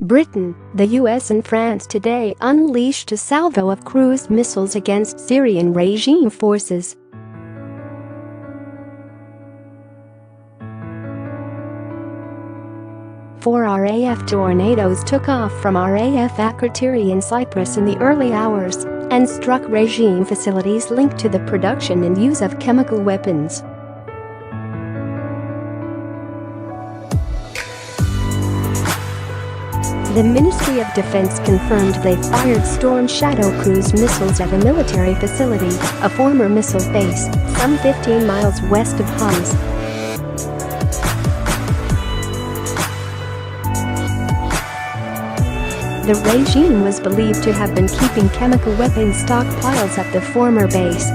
Britain, the US and France today unleashed a salvo of cruise missiles against Syrian regime forces. Four RAF tornadoes took off from RAF Akrotiri in Cyprus in the early hours and struck regime facilities linked to the production and use of chemical weapons. The Ministry of Defense confirmed they fired Storm Shadow cruise missiles at a military facility, a former missile base, some 15 miles west of Homs. The regime was believed to have been keeping chemical weapons stockpiles at the former base.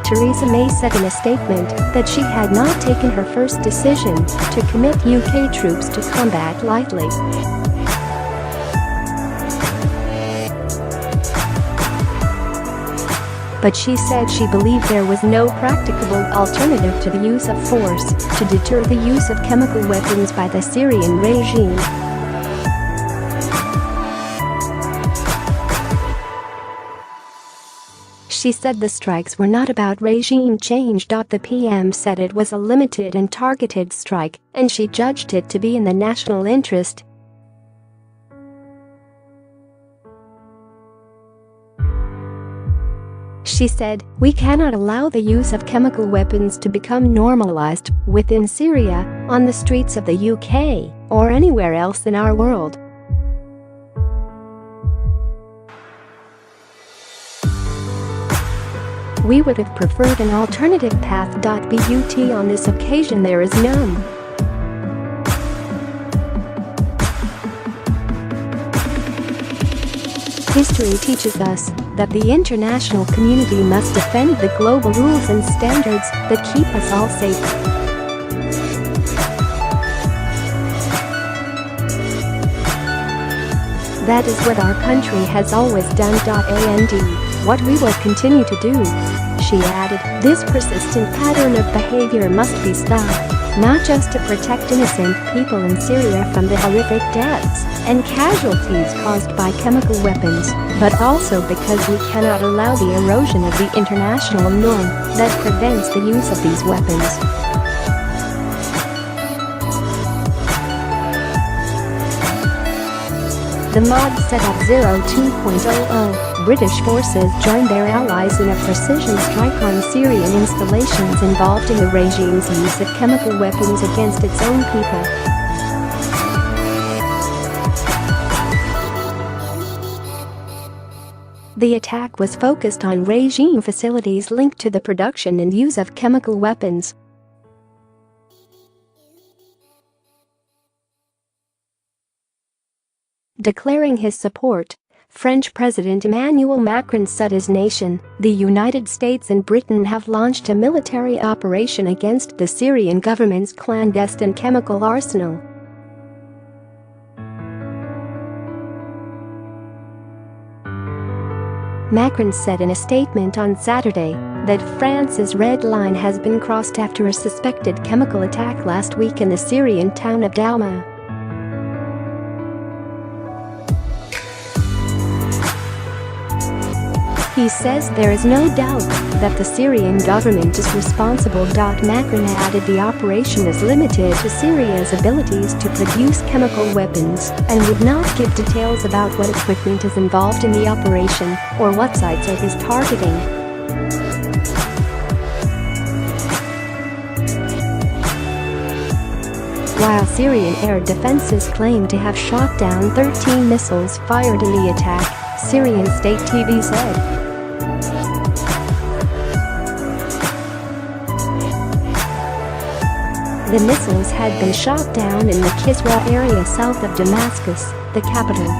Theresa May said in a statement that she had not taken her first decision to commit UK troops to combat lightly. But she said she believed there was no practicable alternative to the use of force to deter the use of chemical weapons by the Syrian regime. She said the strikes were not about regime change. The PM said it was a limited and targeted strike, and she judged it to be in the national interest. She said, "We cannot allow the use of chemical weapons to become normalized within Syria, on the streets of the UK, or anywhere else in our world." "We would have preferred an alternative path. But on this occasion there is none." History teaches us that the international community must defend the global rules and standards that keep us all safe. That is what our country has always done. And what we will continue to do. She added, "This persistent pattern of behavior must be stopped, not just to protect innocent people in Syria from the horrific deaths and casualties caused by chemical weapons, but also because we cannot allow the erosion of the international norm that prevents the use of these weapons." The MOD set up 02.00. British forces joined their allies in a precision strike on Syrian installations involved in the regime's use of chemical weapons against its own people. The attack was focused on regime facilities linked to the production and use of chemical weapons. Declaring his support, French President Emmanuel Macron said his nation, the United States and Britain have launched a military operation against the Syrian government's clandestine chemical arsenal. Macron said in a statement on Saturday that France's red line has been crossed after a suspected chemical attack last week in the Syrian town of Douma. He says there is no doubt that the Syrian government is responsible. Macron added the operation is limited to Syria's abilities to produce chemical weapons and would not give details about what equipment is involved in the operation or what sites it is targeting. While Syrian air defenses claim to have shot down 13 missiles fired in the attack, Syrian state TV said. The missiles had been shot down in the Kisra area south of Damascus, the capital.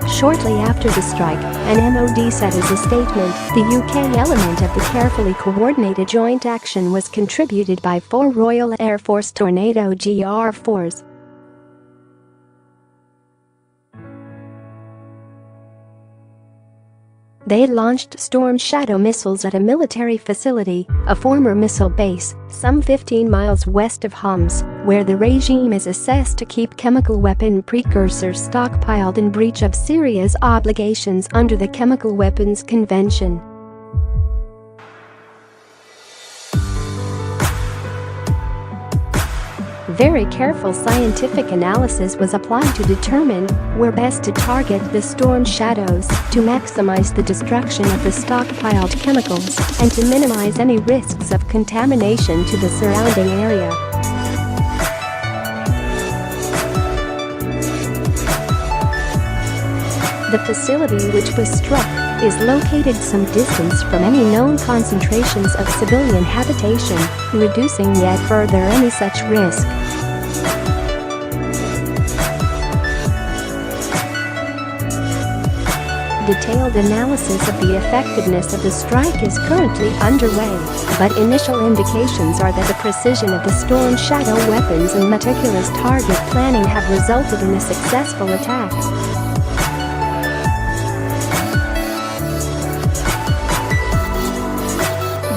Shortly after the strike, an MOD said as a statement, the UK element of the carefully coordinated joint action was contributed by 4 Royal Air Force Tornado GR4s. They launched Storm Shadow missiles at a military facility, a former missile base, some 15 miles west of Homs, where the regime is assessed to keep chemical weapon precursors stockpiled in breach of Syria's obligations under the Chemical Weapons Convention. Very careful scientific analysis was applied to determine where best to target the storm shadows to maximize the destruction of the stockpiled chemicals and to minimize any risks of contamination to the surrounding area. The facility which was struck is located some distance from any known concentrations of civilian habitation, reducing yet further any such risk. Detailed analysis of the effectiveness of the strike is currently underway, but initial indications are that the precision of the storm shadow weapons and meticulous target planning have resulted in a successful attack.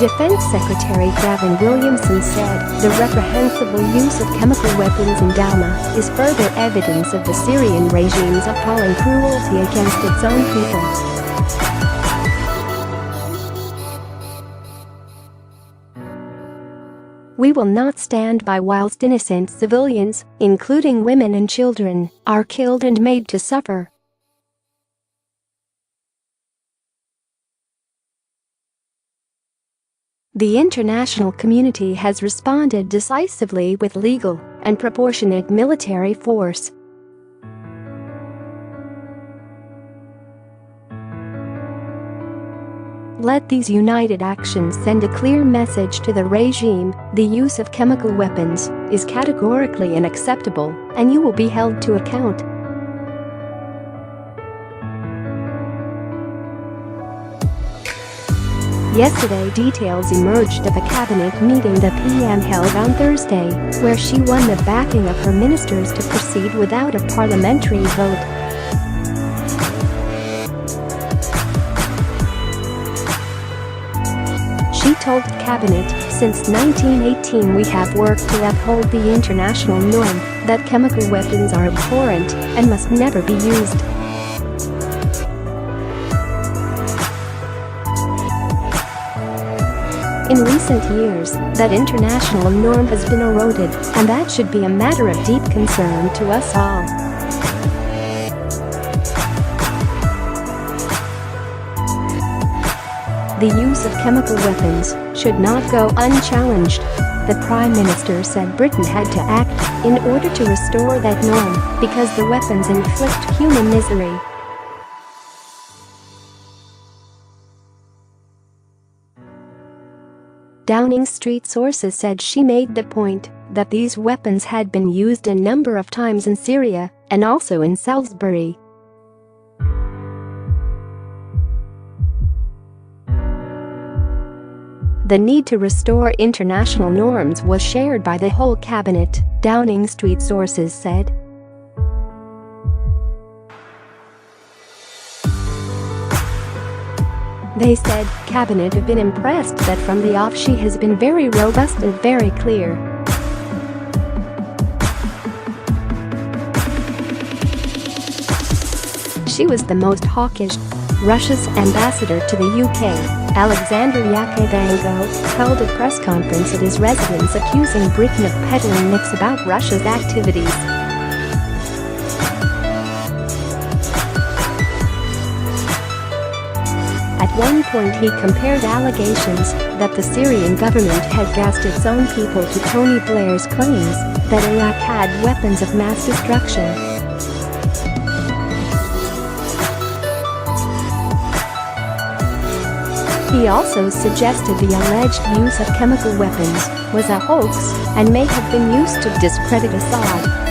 Defense Secretary Gavin Williamson said the reprehensible use of chemical weapons in Dalma is further evidence of the Syrian regime's appalling cruelty against its own people. We will not stand by whilst innocent civilians, including women and children, are killed and made to suffer. The international community has responded decisively with legal and proportionate military force. Let these united actions send a clear message to the regime: the use of chemical weapons is categorically unacceptable, and you will be held to account. Yesterday, details emerged of a cabinet meeting the PM held on Thursday, where she won the backing of her ministers to proceed without a parliamentary vote. She told the cabinet, "Since 1918 we have worked to uphold the international norm that chemical weapons are abhorrent and must never be used." In recent years, that international norm has been eroded, and that should be a matter of deep concern to us all. The use of chemical weapons should not go unchallenged. The Prime Minister said Britain had to act in order to restore that norm because the weapons inflict human misery. Downing Street sources said she made the point that these weapons had been used a number of times in Syria and also in Salisbury. The need to restore international norms was shared by the whole cabinet, Downing Street sources said. They said cabinet have been impressed that from the off she has been very robust and very clear. She was the most hawkish. Russia's ambassador to the UK, Alexander Yakovenko, held a press conference at his residence accusing Britain of peddling myths about Russia's activities. At one point he compared allegations that the Syrian government had gassed its own people to Tony Blair's claims that Iraq had weapons of mass destruction. He also suggested the alleged use of chemical weapons was a hoax and may have been used to discredit Assad.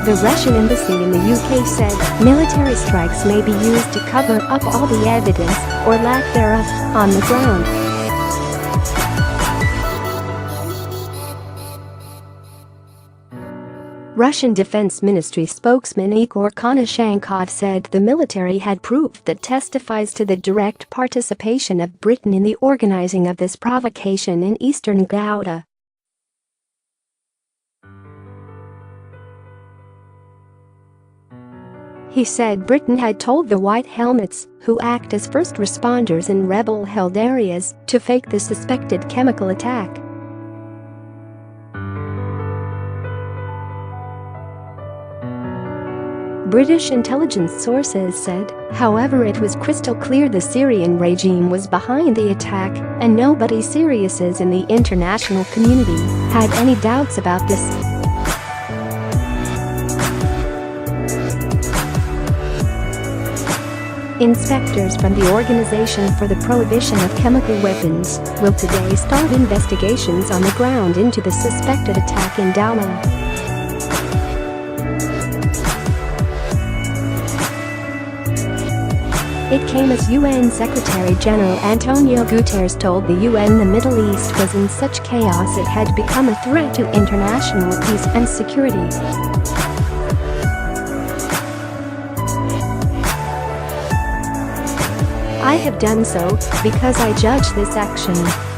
The Russian embassy in the UK said military strikes may be used to cover up all the evidence, or lack thereof, on the ground. Russian Defense Ministry spokesman Igor Konashenkov said the military had proof that testifies to the direct participation of Britain in the organizing of this provocation in eastern Ghouta. He said Britain had told the White Helmets, who act as first responders in rebel-held areas, to fake the suspected chemical attack. British intelligence sources said, however, it was crystal clear the Syrian regime was behind the attack, and nobody serious in the international community had any doubts about this. Inspectors from the Organization for the Prohibition of Chemical Weapons will today start investigations on the ground into the suspected attack in Douma. It came as UN Secretary-General Antonio Guterres told the UN the Middle East was in such chaos it had become a threat to international peace and security. I have done so because I judge this action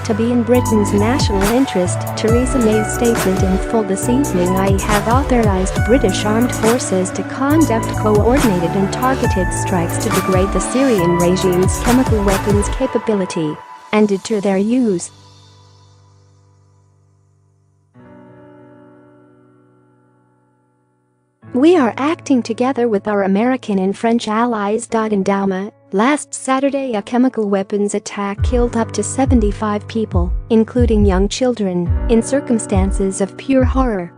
to be in Britain's national interest, Theresa May's statement in full this evening. I have authorized British armed forces to conduct coordinated and targeted strikes to degrade the Syrian regime's chemical weapons capability and deter their use. We are acting together with our American and French allies. In Douma, last Saturday a chemical weapons attack killed up to 75 people, including young children, in circumstances of pure horror.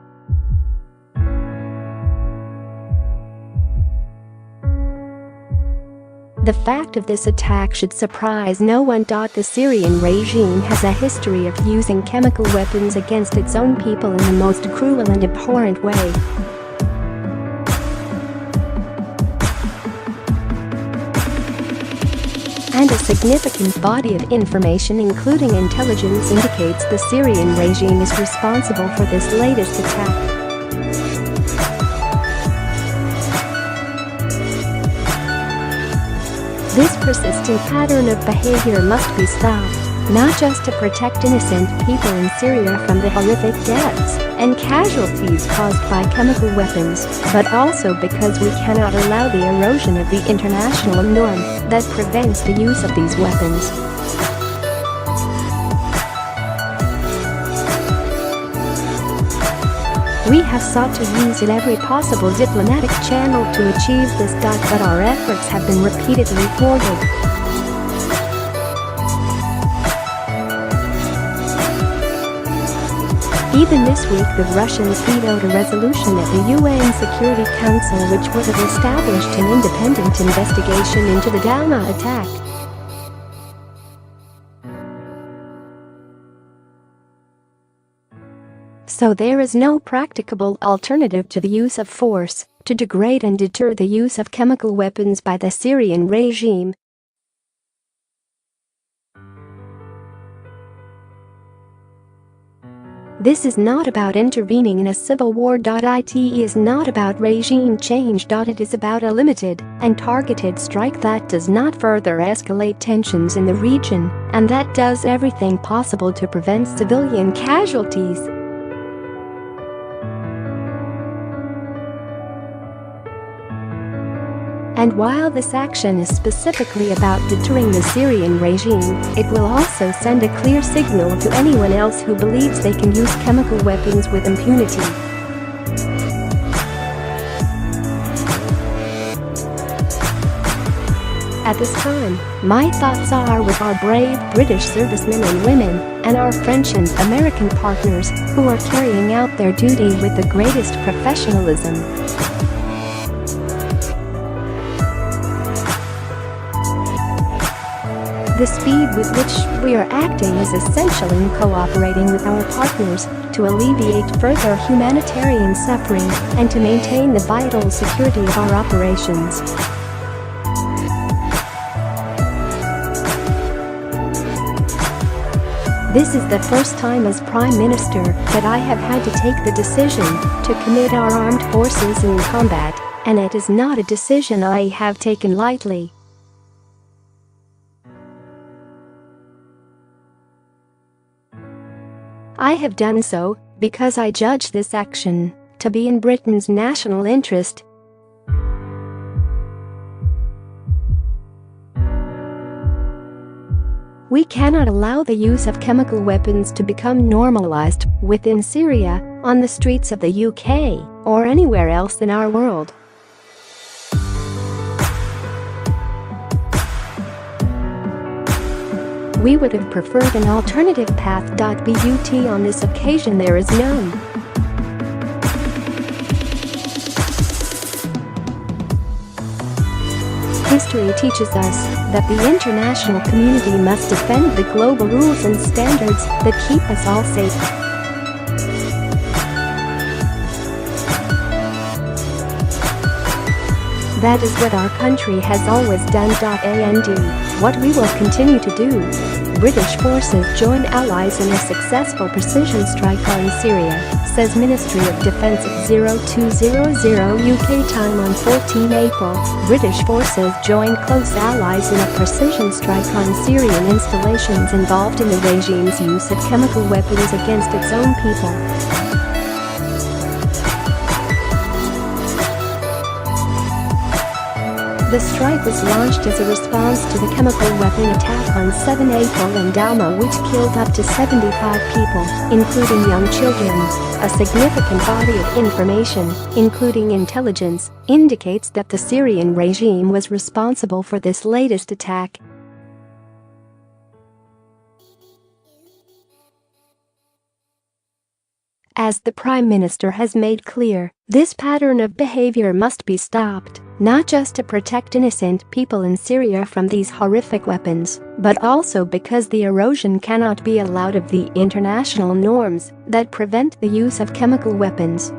The fact of this attack should surprise no one. The Syrian regime has a history of using chemical weapons against its own people in the most cruel and abhorrent way. And a significant body of information, including intelligence, indicates the Syrian regime is responsible for this latest attack. This persistent pattern of behavior must be stopped, not just to protect innocent people in Syria from the horrific deaths and casualties caused by chemical weapons, but also because we cannot allow the erosion of the international norm that prevents the use of these weapons. We have sought to use every possible diplomatic channel to achieve this, but our efforts have been repeatedly thwarted. Even this week the Russians vetoed a resolution at the UN Security Council which would have established an independent investigation into the Douma attack. So there is no practicable alternative to the use of force to degrade and deter the use of chemical weapons by the Syrian regime. This is not about intervening in a civil war. It is not about regime change. It is about a limited and targeted strike that does not further escalate tensions in the region and that does everything possible to prevent civilian casualties. And while this action is specifically about deterring the Syrian regime, it will also send a clear signal to anyone else who believes they can use chemical weapons with impunity. At this time, my thoughts are with our brave British servicemen and women and our French and American partners who are carrying out their duty with the greatest professionalism. The speed with which we are acting is essential in cooperating with our partners to alleviate further humanitarian suffering and to maintain the vital security of our operations. This is the first time as Prime Minister that I have had to take the decision to commit our armed forces in combat, and it is not a decision I have taken lightly. I have done so because I judge this action to be in Britain's national interest. We cannot allow the use of chemical weapons to become normalized within Syria, on the streets of the UK, or anywhere else in our world. We would have preferred an alternative path. But on this occasion there is none. History teaches us that the international community must defend the global rules and standards that keep us all safe. That is what our country has always done. And what we will continue to do. British forces join allies in a successful precision strike on Syria, says Ministry of Defence at 0200 UK time on 14 April. British forces join close allies in a precision strike on Syrian installations involved in the regime's use of chemical weapons against its own people. The strike was launched as a response to the chemical weapon attack on 7 April in Douma, which killed up to 75 people, including young children. A significant body of information, including intelligence, indicates that the Syrian regime was responsible for this latest attack. As the Prime Minister has made clear, this pattern of behavior must be stopped, not just to protect innocent people in Syria from these horrific weapons, but also because the erosion cannot be allowed of the international norms that prevent the use of chemical weapons.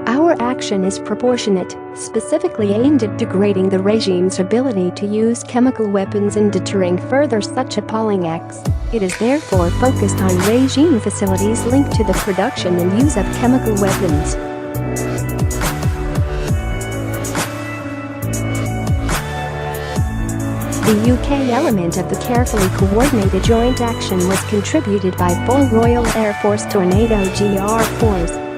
Our action is proportionate, specifically aimed at degrading the regime's ability to use chemical weapons and deterring further such appalling acts. It is therefore focused on regime facilities linked to the production and use of chemical weapons. The UK element of the carefully coordinated joint action was contributed by 4 Royal Air Force Tornado GR4s.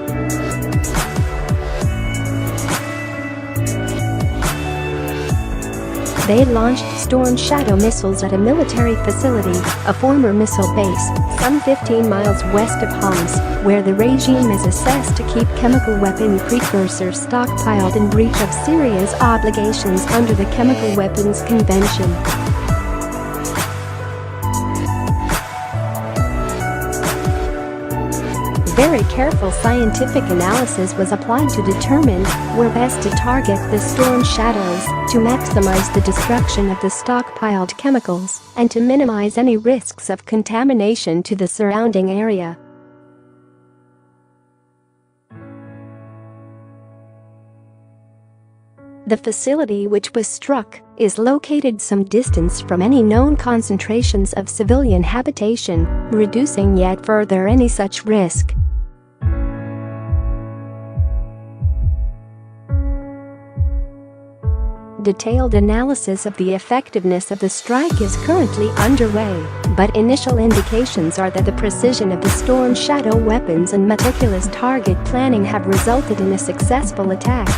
They launched Storm Shadow missiles at a military facility, a former missile base, some 15 miles west of Homs, where the regime is assessed to keep chemical weapon precursors stockpiled in breach of Syria's obligations under the Chemical Weapons Convention. Very careful scientific analysis was applied to determine where best to target the storm shadows to maximize the destruction of the stockpiled chemicals and to minimize any risks of contamination to the surrounding area. The facility which was struck is located some distance from any known concentrations of civilian habitation, reducing yet further any such risk. Detailed analysis of the effectiveness of the strike is currently underway, but initial indications are that the precision of the Storm Shadow weapons and meticulous target planning have resulted in a successful attack.